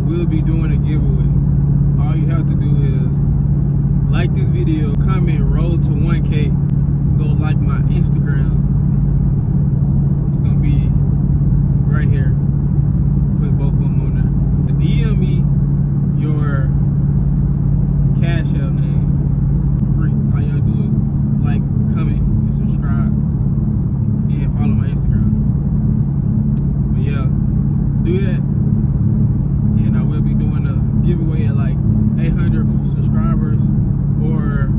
will be doing a giveaway. All you have to do is like this video, comment, roll to 1K, go like my Instagram. It's gonna be right here. Put both of them on there. DM me your cash app name for free. All you gotta do is like, comment, and subscribe, and follow my Instagram. But yeah, do that, and I will be doing a giveaway at like 800 subscribers or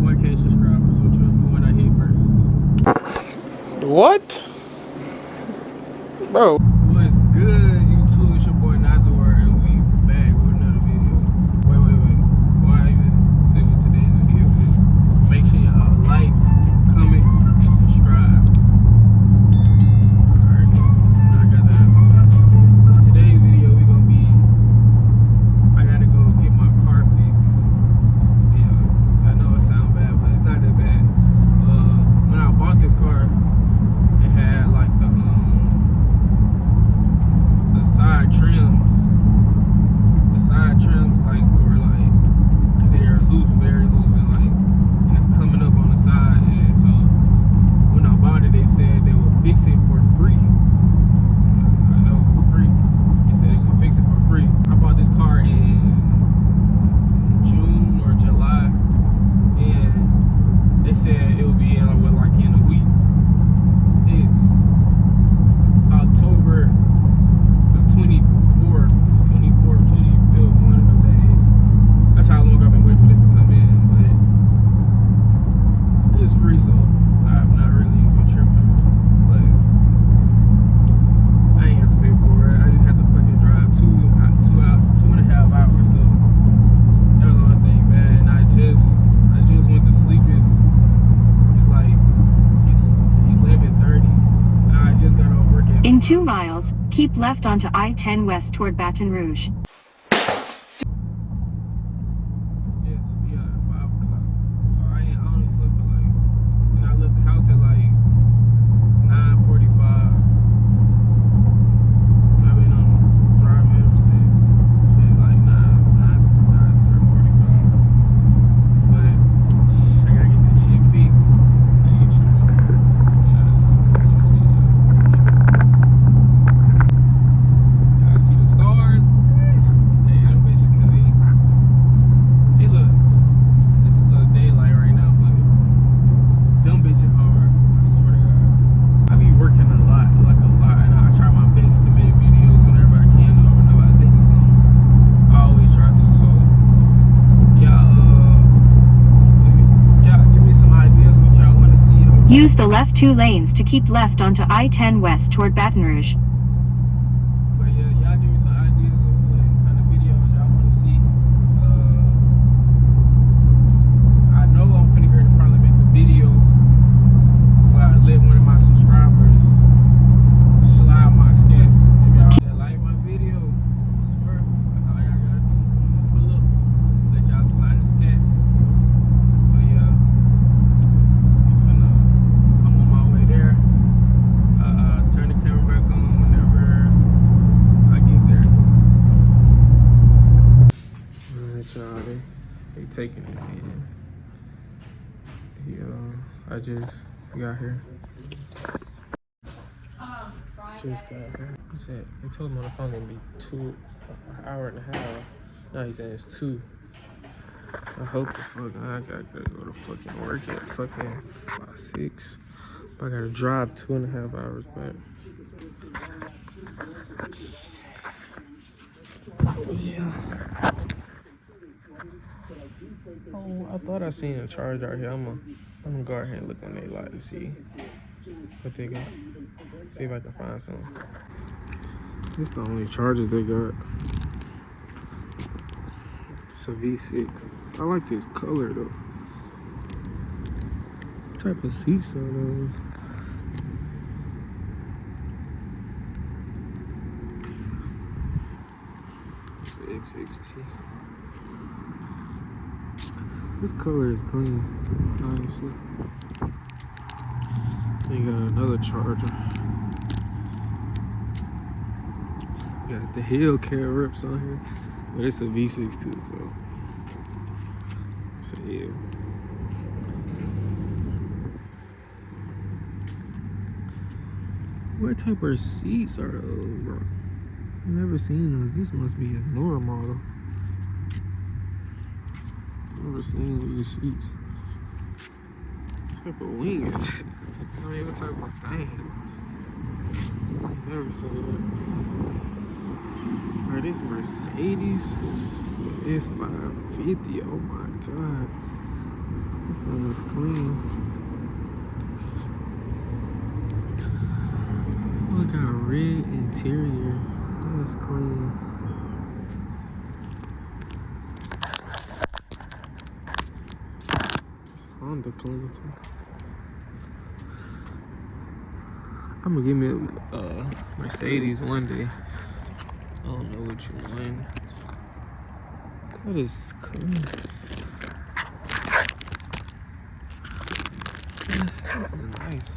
1K subscribers, whichever one I hit first. What? Bro. What's good, YouTube? It's your boy Nazii, and we back with another video. Wait. Before I even say what today's video is, make sure y'all like, comment, and subscribe. Alright, I got that. In today's video, we gonna be, I gotta go get my car fixed. Yeah, I know it sounds bad, but it's not that bad. When I bought this car, it had like the side trims. The side trims like were like, they're loose, very loose, and it's coming up on the side. And so when I bought it, they said they would fix it for free. I know, for free. They said they would fix it for free. I bought this car in June or July, and they said it would be in like in a week. It's October 24th, 25th, one of those days. That's how long I've been waiting for this to come in, but it's free, so I'm not really even tripping. But I ain't have to pay for it. I just had to fucking drive 2.5 hours, so that was the only thing, man. And I just went to sleep. It's like 11:30, and I just got off work at. In 2 miles, keep left onto I-10 west toward Baton Rouge. Yes, we are at 5 o'clock. So I only slept for like, and I left the house at like 9:45. I've been driving ever since. Shit, like 9:45. But I gotta get this shit fixed. I ain't tripping. Yeah, let me see. I see the stars. Hey, them bitches clean. Hey, look, it's a little daylight right now, but them bitches hard. I swear to God. I be working a lot, and I try my best to make videos whenever I can, whenever I think of something. I always try to. So, yeah, give me some ideas of what y'all want to see. Use the left 2 lanes to keep left onto I-10 west toward Baton Rouge. But yeah, y'all give me some ideas of what kind of videos y'all want to see. I know I'm finna go to probably make a video where I let one of my subscribers slide my scat. If y'all like my video, I swear, that's all y'all gotta do. I'm gonna pull up, let y'all slide the scat. But yeah, I'm on my way there. Turn the camera back on whenever I get there. Alright, y'all, they taking it in. I just got here. Just got here. He said, they told him on the phone it'd be an hour and a half. Now he's saying it's 2. I hope the fuck I gotta go to fucking work at fucking 6. I gotta drive 2.5 hours back. Yeah. Oh, I thought I seen a charge out here. I'm gonna go ahead and look on their lot to see what they got. See if I can find some. This is the only charges they got. It's a V6. I like this color though. What type of seats are those? It's an X60. This color is clean, honestly. They got another charger. Got the hellcat rips on here, but it's a V6 too, so yeah. What type of seats are those, bro? I've never seen those. This must be a newer model. Never seen these seats. What type of wing is that? I mean, what type of thing? I've never seen that. Alright, this Mercedes is 550. Oh my god. This thing is clean. Oh, it got red interior. That's clean. It's Honda clean too. I'm gonna give me a Mercedes one day. I don't know which one. That is clean. This is nice.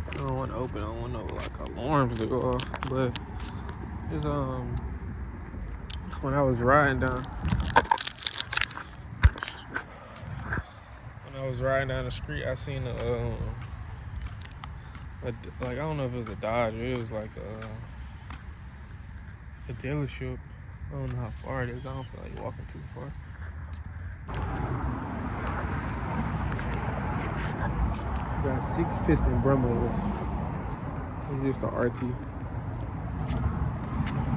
I don't want to open. I don't want no like alarms to go off. But it's when I was riding down. When I was riding down the street, I seen like I don't know if it was a Dodge. It was like a dealership. I don't know how far it is. I don't feel like walking too far. Got 6-piston Bremlos. It's just a RT.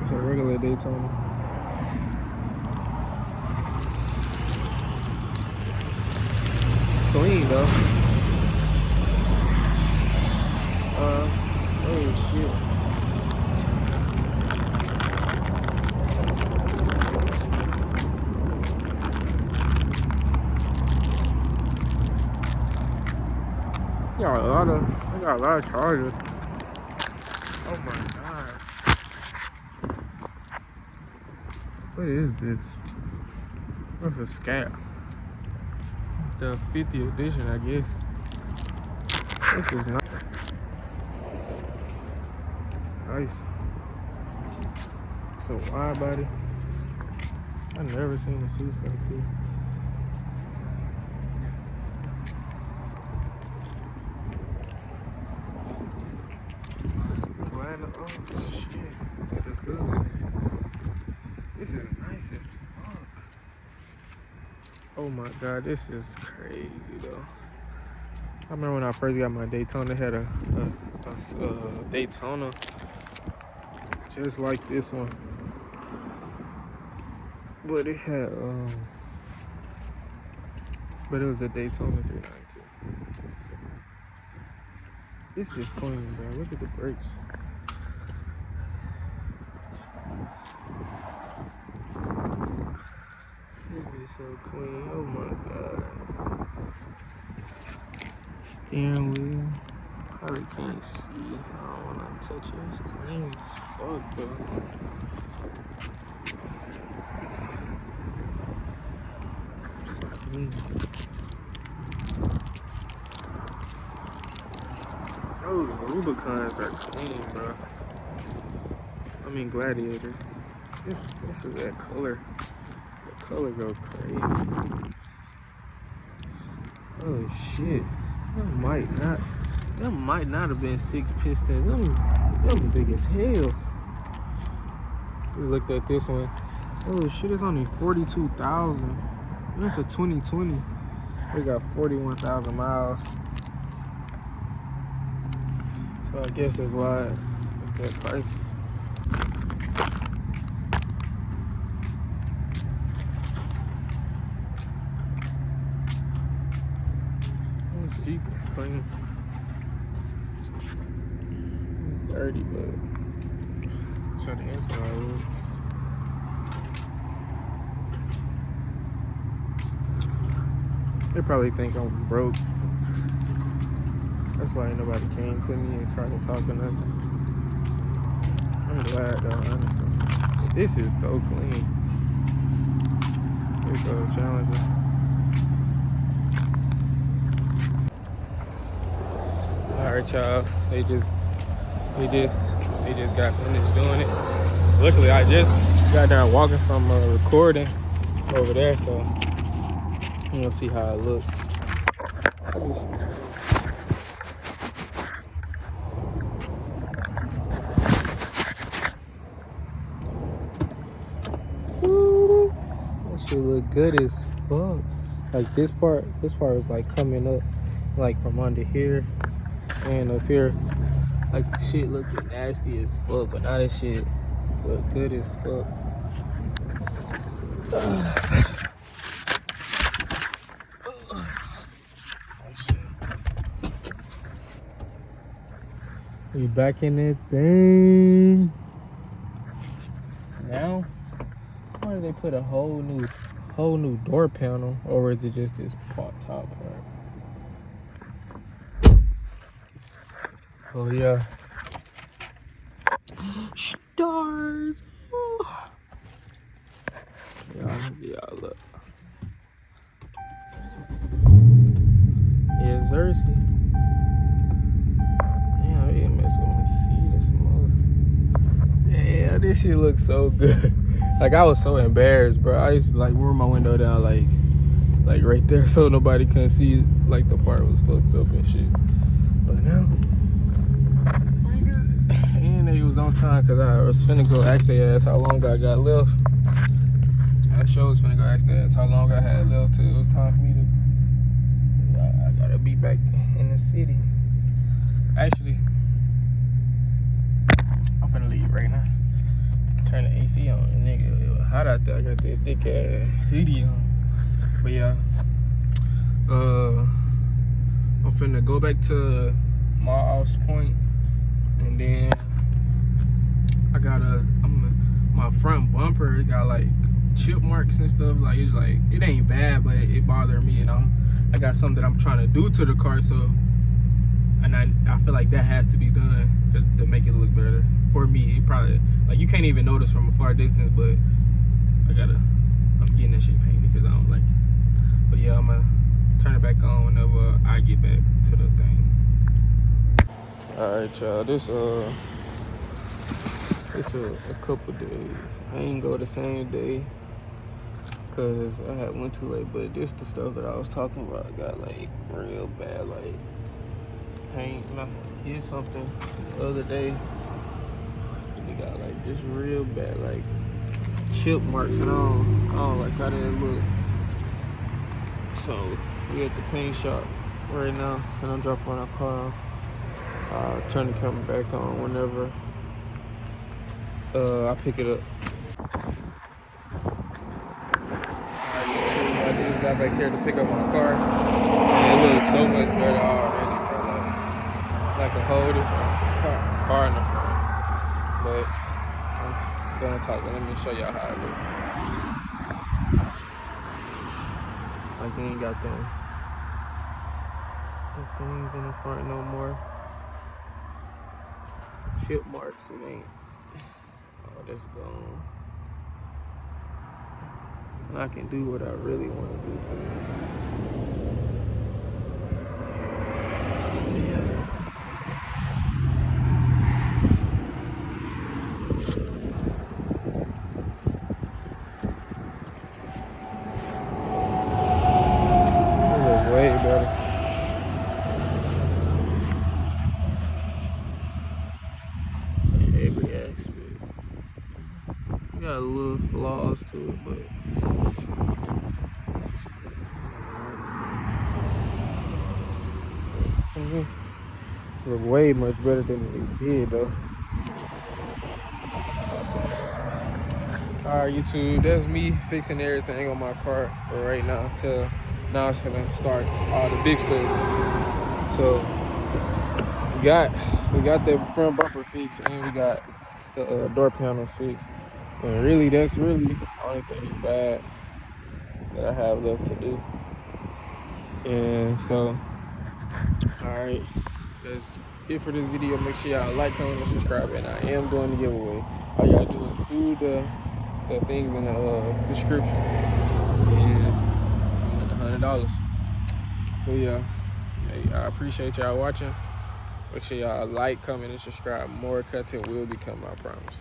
It's a regular Daytona. It's clean though. Oh shit. I got a lot of chargers. Oh my god. What is this? What's a Scat? The 50th edition, I guess. This is nice. It's nice. It's a wide body. I've never seen a seats like this. Oh shit, the hood. This is nice as fuck. Oh my god, this is crazy though. I remember when I first got my Daytona, it had a Daytona just like this one. But it had but it was a Daytona 392. This is clean, bro. Look at the brakes. So clean, oh my god. Steering wheel, probably can't see. I don't wanna touch it. It's clean as fuck, bro. So clean. Those Rubicons are clean, bro. I mean Gladiators. This is that color. Color go crazy. Oh shit. That might not have been 6 pistons. Them big as hell. We looked at this one. Oh shit, it's only 42,000. That's a 2020. We got 41,000 miles. So I guess that's why it's that price. Jeep is clean. Dirty, but try the inside look. They probably think I'm broke. That's why ain't nobody came to me and tried to talk or nothing. I'm glad though, honestly. This is so clean. It's so challenging. Alright y'all, they just got finished doing it. Luckily, I just got done walking from recording over there, so I'm gonna see how it looks. That shit look good as fuck. Like this part is like coming up, like from under here and up here. Like the shit looking nasty as fuck, but now this shit look good as fuck. We back in that thing. Now, why did they put a whole new door panel, or is it just this top part? Oh yeah. Stars. Yeah, look. Yeah, Zersky. Yeah, they didn't mess with my seat or some other. Yeah, this shit looks so good. Like I was so embarrassed, bro. I used to like roll my window down like right there so nobody couldn't see like the part was fucked up and shit. But now, and they was on time because I was finna go ask their ass how long I got left. I sure was finna go ask their ass how long I had left till it was time for me to. I gotta be back in the city. Actually, I'm finna leave right now. Turn the AC on, nigga. It was hot out there. I got that thick ass hoodie on. But yeah, I'm finna go back to my house point, and then I got my front bumper. It got like chip marks and stuff. Like it's like it ain't bad, but it bothered me, and I got something that I'm trying to do to the car, so. And I feel like that has to be done to make it look better. For me, it probably, like you can't even notice from a far distance, but I'm getting that shit painted because I don't like it. But yeah, I'm gonna turn it back on whenever I get back to the thing. All right, y'all, this a couple days. I ain't go the same day because I had went too late, but this the stuff that I was talking about got like real bad, like paint. I hit something the other day. It got like this real bad, like chip marks, and I don't like how that look. So we at the paint shop right now, and I'm dropping our car. I'll turn the camera back on whenever I pick it up. I just got back here to pick up my car, and it looks so much better already. Like a whole different car in the front. But I'm done talking. Let me show y'all how it looks. Like you ain't got the things in the front no more. Chip marks, it ain't. Oh, that's gone. And I can do what I really want to do to it. Way better. Every aspect. Got little flaws to it, but it look way much better than it did though. Alright, YouTube, that's me fixing everything on my car for right now till now it's gonna start all the big stuff. So we got the front bumper fixed, and we got the door panels fixed. And really, that's really the only thing bad that I have left to do. And so, alright, that's it for this video. Make sure y'all like, comment, and subscribe. And I am doing the giveaway. All you gotta do is do the things in the description, and you win $100. But yeah, hey, I appreciate y'all watching. Make sure y'all like, comment, and subscribe. More content will be coming, I promise.